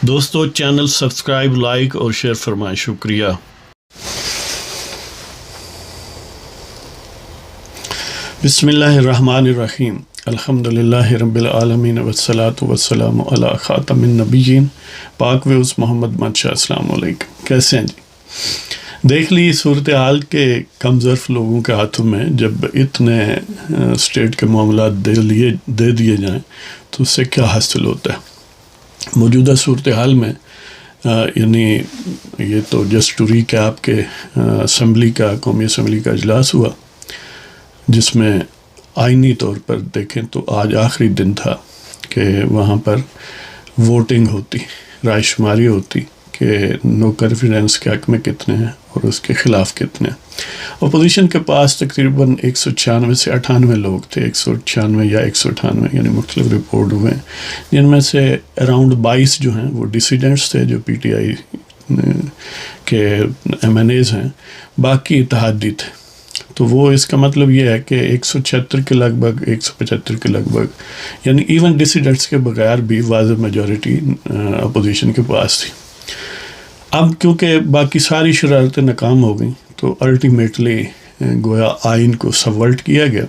دوستو channel subscribe, like اور share فرمائیں، شکریہ۔ بسم اللہ الرحمن الرحیم، الحمدللہ رب العالمین والصلاة والسلام علی خاتم النبیین پاک ویوز محمد منشا۔ السلام علیکم، کیسے ہیں جی؟ دیکھ لی صورتحال کے کم ظرف لوگوں کے ہاتھوں میں جب اتنے اسٹیٹ کے معاملات دے دیے جائیں تو اس سے کیا حاصل ہوتا ہے۔ موجودہ صورتحال میں یعنی یہ تو جسٹ ٹو ریکیپ کے اسمبلی کا، قومی اسمبلی کا اجلاس ہوا جس میں آئینی طور پر دیکھیں تو آج آخری دن تھا کہ وہاں پر ووٹنگ ہوتی، رائے شماری ہوتی کہ نو کانفیڈنس کے حق میں کتنے ہیں اور اس کے خلاف کتنے ہیں۔ اپوزیشن کے پاس تقریباً 196 سے 98 لوگ تھے، 196 یا 198 یعنی مختلف رپورٹ ہوئے ہیں، جن میں سے اراؤنڈ 22 جو ہیں وہ ڈیسیڈنٹس تھے جو پی ٹی آئی کے ایم این ایز ہیں، باقی اتحادی تھے۔ تو وہ اس کا مطلب یہ ہے کہ 176 کے لگ بھگ، 175 کے لگ بھگ، یعنی ایون ڈیسیڈنٹس کے بغیر بھی واضح میجورٹی اپوزیشن کے پاس تھی۔ اب کیونکہ باقی ساری شرارتیں ناکام ہو گئیں تو الٹیمیٹلی گویا آئین کو سبورٹ کیا گیا۔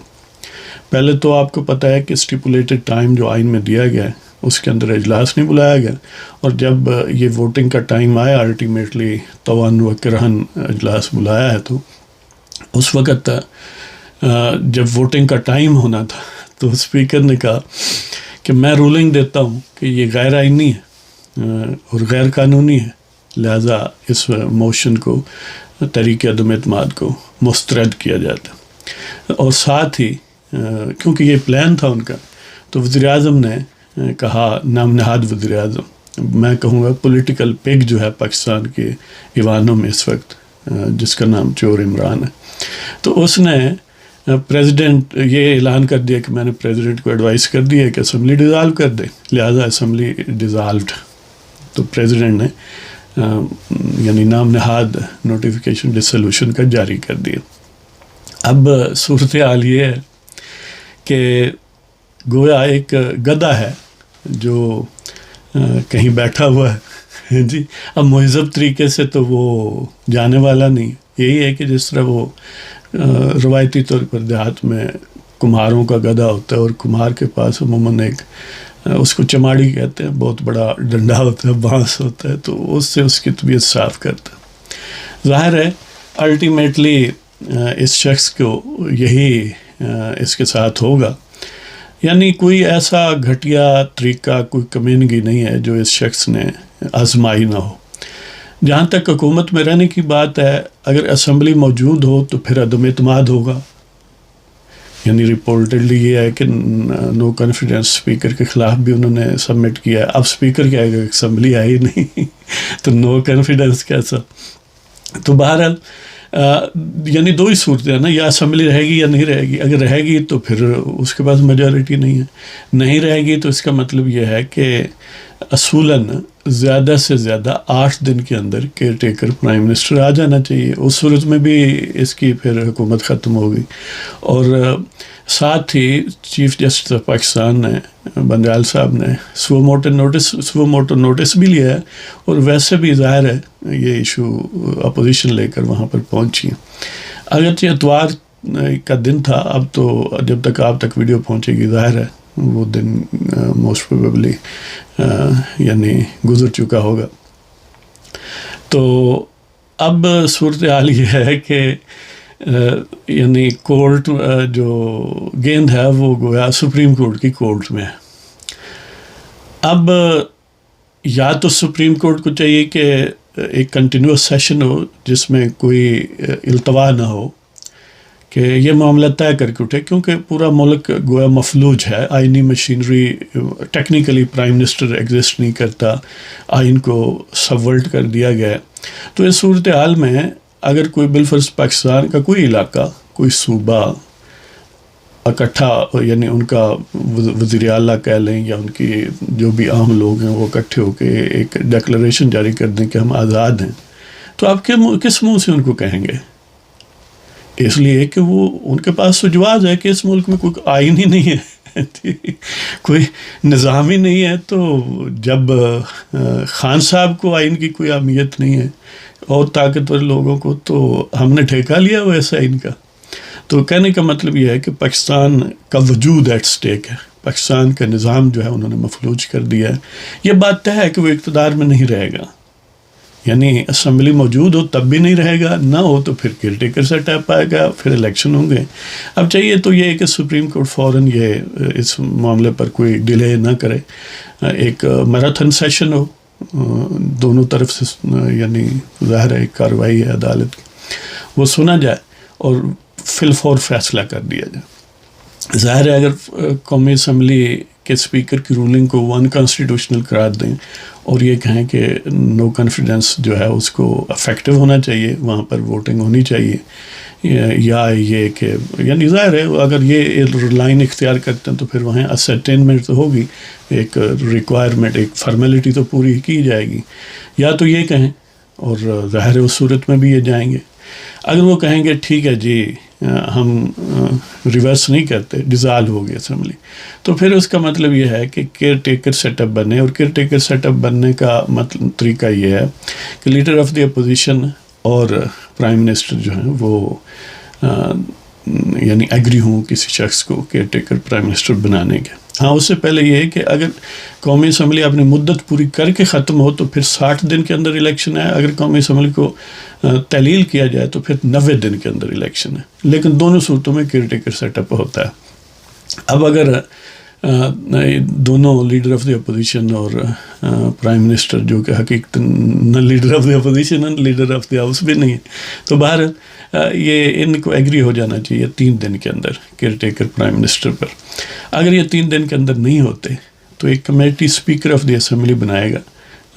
پہلے تو آپ کو پتہ ہے کہ اسٹیپولیٹڈ ٹائم جو آئین میں دیا گیا ہے اس کے اندر اجلاس نہیں بلایا گیا، اور جب یہ ووٹنگ کا ٹائم آیا الٹیمیٹلی طوعاً و کرہاً اجلاس بلایا ہے، تو اس وقت جب ووٹنگ کا ٹائم ہونا تھا تو اسپیکر نے کہا کہ میں رولنگ دیتا ہوں کہ یہ غیر آئینی ہے اور غیر قانونی ہے، لہٰذا اس موشن کو، تحریک عدم اعتماد کو مسترد کیا جاتا۔ اور ساتھ ہی کیونکہ یہ پلان تھا ان کا، تو وزیر اعظم نے کہا، نام نہاد وزیر اعظم، میں کہوں گا پولیٹیکل پگ جو ہے پاکستان کے ایوانوں میں اس وقت، جس کا نام چور عمران ہے، تو اس نے پریزیڈنٹ یہ اعلان کر دیا کہ میں نے پریزیڈنٹ کو ایڈوائز کر دیا کہ اسمبلی ڈیزالو کر دے، لہٰذا اسمبلی ڈیزالوڈ۔ تو پریزیڈنٹ نے یعنی نام نہاد نوٹیفیکیشن ڈسولوشن کا جاری کر دیا۔ اب صورتحال یہ ہے کہ گویا ایک گدھا ہے جو کہیں بیٹھا ہوا ہے جی، اب مہذب طریقے سے تو وہ جانے والا نہیں۔ یہی ہے کہ جس طرح وہ روایتی طور پر دیہات میں کمہاروں کا گدھا ہوتا ہے، اور کمہار کے پاس عموماً ایک، اس کو چماڑی کہتے ہیں، بہت بڑا ڈنڈا ہوتا ہے، بانس ہوتا ہے، تو اس سے اس کی طبیعت صاف کرتا ہے۔ ظاہر ہے الٹیمیٹلی اس شخص کو یہی اس کے ساتھ ہوگا، یعنی کوئی ایسا گھٹیا طریقہ، کوئی کمینگی نہیں ہے جو اس شخص نے آزمائی نہ ہو۔ جہاں تک حکومت میں رہنے کی بات ہے، اگر اسمبلی موجود ہو تو پھر عدم اعتماد ہوگا، یعنی رپورٹڈلی یہ ہے کہ نو کانفیڈنس اسپیکر کے خلاف بھی انہوں نے سبمٹ کیا ہے۔ اب اسپیکر کہے گا کہ اسمبلی آئی نہیں تو نو کانفیڈنس کیسا؟ تو بہرحال یعنی دو ہی صورتیں ہیں نا، یا اسمبلی رہے گی یا نہیں رہے گی۔ اگر رہے گی تو پھر اس کے پاس میجورٹی نہیں ہے، نہیں رہے گی تو اس کا مطلب یہ ہے کہ اصولاً زیادہ سے زیادہ 8 دن کے اندر کیئر ٹیکر پرائم منسٹر آ جانا چاہیے۔ اس صورت میں بھی اس کی پھر حکومت ختم ہوگی۔ اور ساتھ ہی چیف جسٹس آف پاکستان نے، بنجال صاحب نے سو موٹو نوٹس بھی لیا ہے، اور ویسے بھی ظاہر ہے یہ ایشو اپوزیشن لے کر وہاں پر پہنچی ہے۔ اگرچہ اتوار کا دن تھا، اب تو جب تک آپ تک ویڈیو پہنچے گی ظاہر ہے وہ دن موسٹ پروبیبلی یعنی گزر چکا ہوگا۔ تو اب صورتحال یہ ہے کہ یعنی کورٹ جو گیند ہے وہ گویا سپریم کورٹ کی کورٹ میں ہے۔ اب یا تو سپریم کورٹ کو چاہیے کہ ایک کنٹینیوس سیشن ہو جس میں کوئی التوا نہ ہو، کہ یہ معاملہ طے کر کے اٹھے، کیونکہ پورا ملک گویا مفلوج ہے، آئینی machinery technically prime minister exist نہیں کرتا، آئین کو سبورٹ کر دیا گیا۔ تو اس صورتحال میں اگر کوئی بالفرض پاکستان کا کوئی علاقہ، کوئی صوبہ اکٹھا، یعنی ان کا وزیر اعلیٰ کہہ لیں یا ان کی جو بھی عام لوگ ہیں وہ اکٹھے ہو کے ایک ڈیکلریشن جاری کر دیں کہ ہم آزاد ہیں، تو آپ کس منہ سے ان کو کہیں گے؟ اس لیے کہ وہ ان کے پاس تو جواز ہے کہ اس ملک میں کوئی آئین ہی نہیں ہے کوئی نظام ہی نہیں ہے، تو جب خان صاحب کو آئین کی کوئی اہمیت نہیں ہے اور طاقتور لوگوں کو، تو ہم نے ٹھیکہ لیا ہوا ایسا آئین کا. تو کہنے کا مطلب یہ ہے کہ پاکستان کا وجود ایٹ سٹیک ہے، پاکستان کا نظام جو ہے انہوں نے مفلوج کر دیا ہے. یہ بات طے ہے کہ وہ اقتدار میں نہیں رہے گا، یعنی اسمبلی موجود ہو تب بھی نہیں رہے گا، نہ ہو تو پھر کیئر ٹیکر سیٹ اپ آئے گا، پھر الیکشن ہوں گے. اب چاہیے تو یہ کہ سپریم کورٹ فوراً یہ اس معاملے پر کوئی ڈیلے نہ کرے، ایک میراتھن سیشن ہو دونوں طرف سے، یعنی ظاہر ہے ایک کارروائی ہے عدالت کی، وہ سنا جائے اور فی الفور فیصلہ کر دیا جائے. ظاہر ہے اگر قومی اسمبلی کے اسپیکر کی رولنگ کو ان کانسٹیٹیوشنل قرار دیں اور یہ کہیں کہ نو کانفیڈنس جو ہے اس کو افیکٹو ہونا چاہیے، وہاں پر ووٹنگ ہونی چاہیے، یا یہ کہ یعنی ظاہر ہے اگر یہ لائن اختیار کرتے ہیں تو پھر وہاں اسرٹینمنٹ تو ہوگی، ایک ریکوائرمنٹ، ایک فارمیلٹی تو پوری کی جائے گی. یا تو یہ کہیں، اور ظاہر ہے اس صورت میں بھی یہ جائیں گے. اگر وہ کہیں گے ٹھیک ہے جی ہم ریورس نہیں کرتے، ڈیزالو ہو گئی اسمبلی، تو پھر اس کا مطلب یہ ہے کہ کیئر ٹیکر سیٹ اپ بنے. اور کیئر ٹیکر سیٹ اپ بننے کا مطلب طریقہ یہ ہے کہ لیڈر آف دی اپوزیشن اور پرائم منسٹر جو ہیں وہ یعنی ایگری ہوں کسی شخص کو کیئر ٹیکر پرائم منسٹر بنانے کے. ہاں اس سے پہلے یہ ہے کہ اگر قومی اسمبلی اپنی مدت پوری کر کے ختم ہو تو پھر 60 دن کے اندر الیکشن ہے، اگر قومی اسمبلی کو تعلیل کیا جائے تو پھر 90 دن کے اندر الیکشن ہے. لیکن دونوں صورتوں میں کیئر ٹیکر سیٹ اپ ہوتا ہے. اب اگر دونوں لیڈر آف دی اپوزیشن اور پرائم منسٹر، جو کہ حقیقت نہ لیڈر آف دی اپوزیشن نہ لیڈر آف دی ہاؤس بھی نہیں ہے، تو باہر یہ ان کو ایگری ہو جانا چاہیے 3 دن کے اندر کیئر ٹیکر پرائم منسٹر پر. اگر یہ 3 دن کے اندر نہیں ہوتے تو ایک committee speaker of the assembly بنائے گا.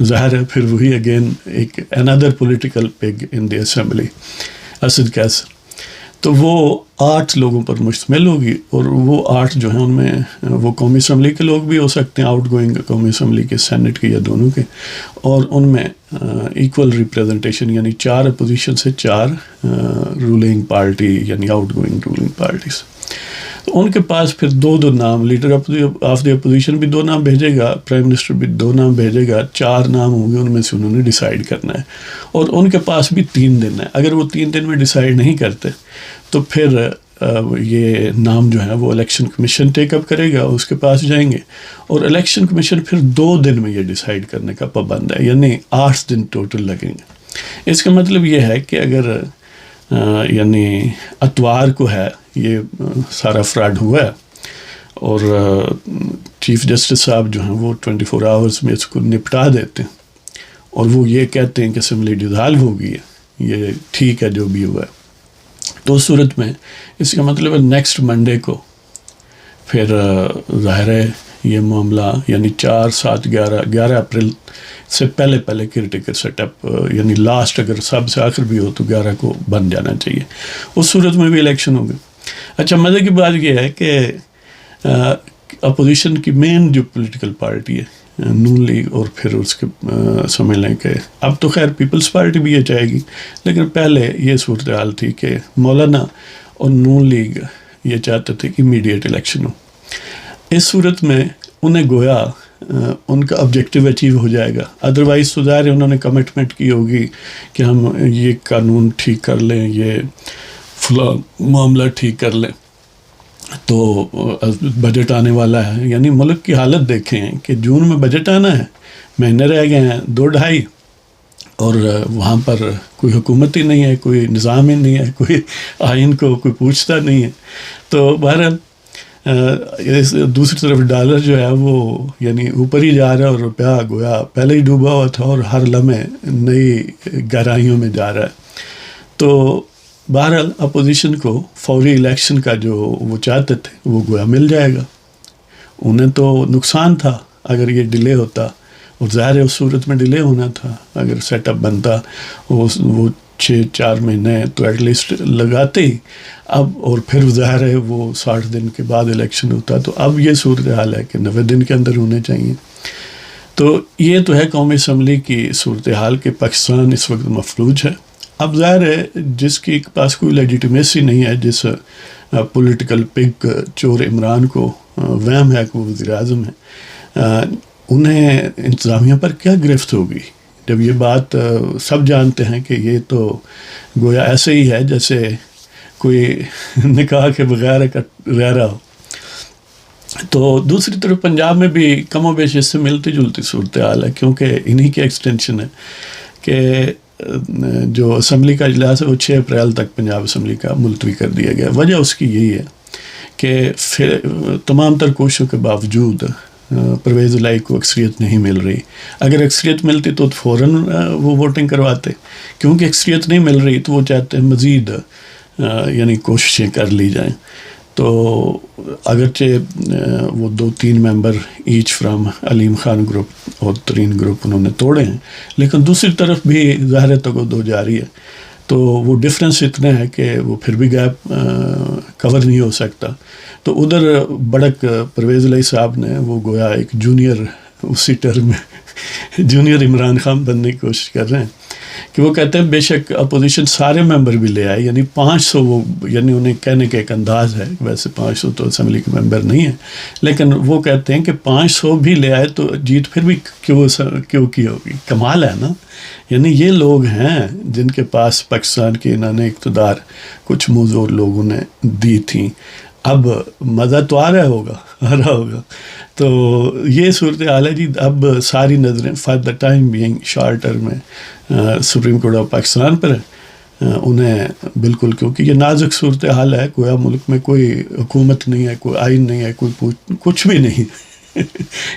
ظاہر ہے پھر وہی اگین ایک اندر پولیٹیکل پگ ان دی اسمبلی، اسد کیسر. تو وہ 8 لوگوں پر مشتمل ہوگی، اور وہ 8 جو ہیں ان میں وہ قومی اسمبلی کے لوگ بھی ہو سکتے ہیں، آؤٹ گوئنگ قومی اسمبلی کے، سینٹ کے یا دونوں کے، اور ان میں ایکول ریپریزنٹیشن، یعنی 4 اپوزیشن سے 4 رولنگ پارٹی یعنی آؤٹ گوئنگ رولنگ پارٹیز. تو ان کے پاس پھر 2 نام، لیڈر آف دی اپوزیشن بھی 2 نام بھیجے گا، پرائم منسٹر بھی 2 نام بھیجے گا، 4 نام ہوں گے، ان میں سے انہوں نے ڈیسائیڈ کرنا ہے. اور ان کے پاس بھی 3 دن ہے. اگر وہ 3 دن میں ڈیسائیڈ نہیں کرتے تو پھر یہ نام جو ہے وہ الیکشن کمیشن ٹیک اپ کرے گا، اس کے پاس جائیں گے، اور الیکشن کمیشن پھر 2 دن میں یہ ڈیسائیڈ کرنے کا پابند ہے، یعنی 8 دن ٹوٹل لگیں گے. اس کا مطلب یہ ہے کہ اگر یعنی اتوار کو ہے یہ سارا فراڈ ہوا ہے، اور چیف جسٹس صاحب جو ہیں وہ 24 آورز میں اس کو نپٹا دیتے ہیں، اور وہ یہ کہتے ہیں کہ اسمبلی ڈیزالو ہو گئی ہے، یہ ٹھیک ہے جو بھی ہوا ہے، تو اس صورت میں اس کا مطلب ہے نیکسٹ منڈے کو پھر ظاہر ہے یہ معاملہ یعنی 4، 7، 11 اپریل سے پہلے کیئر ٹیکر سیٹ اپ، یعنی لاسٹ اگر سب سے آخر بھی ہو تو 11 کو بن جانا چاہیے. اس صورت میں بھی الیکشن ہوگا. اچھا مزے کی بات یہ ہے کہ اپوزیشن کی مین جو پولیٹیکل پارٹی ہے نون لیگ، اور پھر اس کے سمجھ لیں کہ اب تو خیر پیپلز پارٹی بھی یہ چاہے گی، لیکن پہلے یہ صورتحال تھی کہ مولانا اور نون لیگ یہ چاہتے تھے کہ امیڈیٹ الیکشن ہو. اس صورت میں انہیں گویا ان کا آبجیکٹیو اچیو ہو جائے گا. ادروائز تو ظاہر ہے انہوں نے کمٹمنٹ کی ہوگی کہ ہم یہ قانون ٹھیک کر لیں، یہ فلاں معاملہ ٹھیک کر لیں، تو بجٹ آنے والا ہے. یعنی ملک کی حالت دیکھیں کہ جون میں بجٹ آنا ہے، مہینے رہ گئے ہیں 2-2.5، اور وہاں پر کوئی حکومت ہی نہیں ہے، کوئی نظام ہی نہیں ہے، کوئی آئین کو کوئی پوچھتا نہیں ہے. تو بہرحال دوسری طرف ڈالر جو ہے وہ یعنی اوپر ہی جا رہا ہے، اور روپیہ گویا پہلے ہی ڈوبا ہوا تھا اور ہر لمحے نئی گہرائیوں میں جا رہا ہے. تو بہرحال اپوزیشن کو فوری الیکشن کا جو وہ چاہتے تھے وہ گویا مل جائے گا. انہیں تو نقصان تھا اگر یہ ڈیلے ہوتا، اور ظاہر ہے اس صورت میں ڈیلے ہونا تھا. اگر سیٹ اپ بنتا وہ 6-4 مہینے تو ایٹ لیسٹ لگاتے ہی اب، اور پھر ظاہر ہے وہ 60 دن کے بعد الیکشن ہوتا. تو اب یہ صورتحال ہے کہ 90 دن کے اندر ہونے چاہیے. تو یہ تو ہے قومی اسمبلی کی صورتحال کہ پاکستان اس وقت مفلوج ہے. اب ظاہر ہے جس کے پاس کوئی لیجیٹیمیسی نہیں ہے، جس پولیٹیکل پگ چور عمران کو وہم ہے کہ وہ وزیر اعظم ہیں، انہیں انتظامیہ پر کیا گرفت ہوگی جب یہ بات سب جانتے ہیں کہ یہ تو گویا ایسے ہی ہے جیسے کوئی نکاح کے بغیر رہ رہا ہو۔ تو دوسری طرف پنجاب میں بھی کم و بیش اس سے ملتی جلتی صورتحال ہے، کیونکہ انہی کی ایکسٹینشن ہے کہ جو اسمبلی کا اجلاس ہے وہ 6 اپریل تک پنجاب اسمبلی کا ملتوی کر دیا گیا۔ وجہ اس کی یہی ہے کہ تمام تر کوششوں کے باوجود پرویز الہی کو اکثریت نہیں مل رہی۔ اگر اکثریت ملتی تو فوراً وہ ووٹنگ کرواتے، کیونکہ اکثریت نہیں مل رہی تو وہ چاہتے ہیں مزید یعنی کوششیں کر لی جائیں۔ تو اگرچہ وہ 2-3 member each from Aleem Khan group اور ترین گروپ انہوں نے توڑے ہیں، لیکن دوسری طرف بھی ظاہر تگودو جاری ہے، تو وہ ڈفرینس اتنا ہے کہ وہ پھر بھی گیپ کور نہیں ہو سکتا۔ تو ادھر بڑک پرویز الہی صاحب نے وہ گویا ایک جونیئر اسی ٹرم میں جونیئر عمران خان بننے کی کوشش کر رہے ہیں کہ وہ کہتے ہیں بے شک اپوزیشن سارے ممبر بھی لے آئے، یعنی 500 وہ یعنی انہیں کہنے کا ایک انداز ہے، ویسے 500 تو اسمبلی کے ممبر نہیں ہیں، لیکن وہ کہتے ہیں کہ 500 بھی لے آئے تو جیت پھر بھی کیوں کی ہوگی؟ کمال ہے نا، یعنی یہ لوگ ہیں جن کے پاس پاکستان کی انہوں نے اقتدار کچھ موزور لوگوں نے دی تھیں، اب مزہ تو آ رہا ہوگا۔ تو یہ صورتحال ہے جی۔ اب ساری نظریں for the time being short term میں سپریم کورٹ آف پاکستان پر ہے، انہیں بالکل، کیونکہ یہ نازک صورتحال ہے، کوئی ملک میں کوئی حکومت نہیں ہے، کوئی آئین نہیں ہے، کوئی کچھ بھی نہیں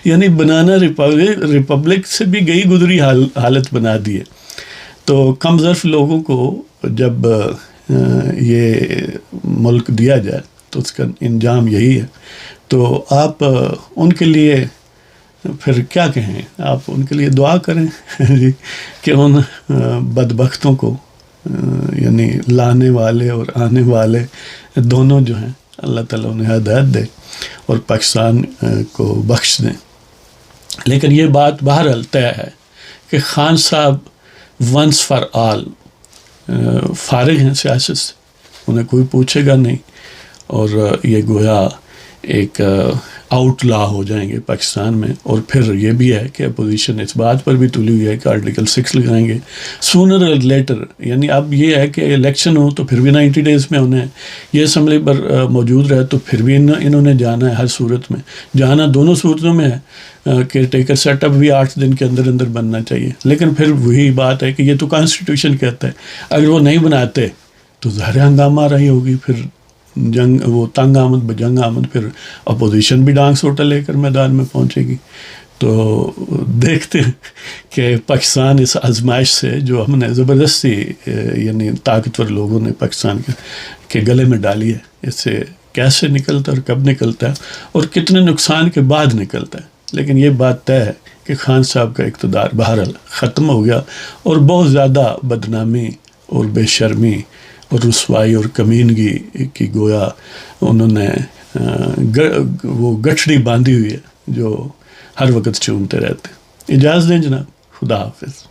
یعنی بنانا ریپبلک سے بھی گئی گزری حالت بنا دی ہے۔ تو کم ظرف لوگوں کو جب یہ ملک دیا جائے تو اس کا انجام یہی ہے۔ تو آپ ان کے لیے پھر کیا کہیں، آپ ان کے لیے دعا کریں کہ ان بدبختوں کو یعنی لانے والے اور آنے والے دونوں جو ہیں اللہ تعالیٰ انہیں ہدایت دے اور پاکستان کو بخش دیں۔ لیکن یہ بات بہرحال طے ہے کہ خان صاحب ونس فار آل فارغ ہیں سیاست سے، انہیں کوئی پوچھے گا نہیں، اور یہ گویا ایک آؤٹ لا ہو جائیں گے پاکستان میں۔ اور پھر یہ بھی ہے کہ اپوزیشن اس بات پر بھی تلی ہوئی ہے کہ آرٹیکل 6 لگائیں گے سونر اور لیٹر، یعنی اب یہ ہے کہ الیکشن ہو تو پھر بھی 90 ڈیز میں انہیں یہ اسمبلی پر موجود رہے تو پھر بھی انہوں نے جانا ہے، ہر صورت میں جانا دونوں صورتوں میں ہے کہ ٹیکر سیٹ اپ بھی 8 دن کے اندر اندر بننا چاہیے۔ لیکن پھر وہی بات ہے کہ یہ تو کانسٹیٹیوشن کہتا ہے، اگر وہ نہیں بناتے تو ظاہر ہنگامہ رہی ہوگی، پھر جنگ، وہ تنگ آمد بجنگ آمد، پھر اپوزیشن بھی ڈانگ سوٹا لے کر میدان میں پہنچے گی۔ تو دیکھتے ہیں کہ پاکستان اس آزمائش سے جو ہم نے زبردستی یعنی طاقتور لوگوں نے پاکستان کے گلے میں ڈالی ہے، اس سے کیسے نکلتا ہے اور کب نکلتا ہے اور کتنے نقصان کے بعد نکلتا ہے۔ لیکن یہ بات طے ہے کہ خان صاحب کا اقتدار بہرحال ختم ہو گیا، اور بہت زیادہ بدنامی اور بے شرمی اور رسوائی اور کمینگی کی گویا انہوں نے وہ گٹھڑی باندھی ہوئی ہے جو ہر وقت چومتے رہتے ہیں۔ اجازت دیں جناب، خدا حافظ۔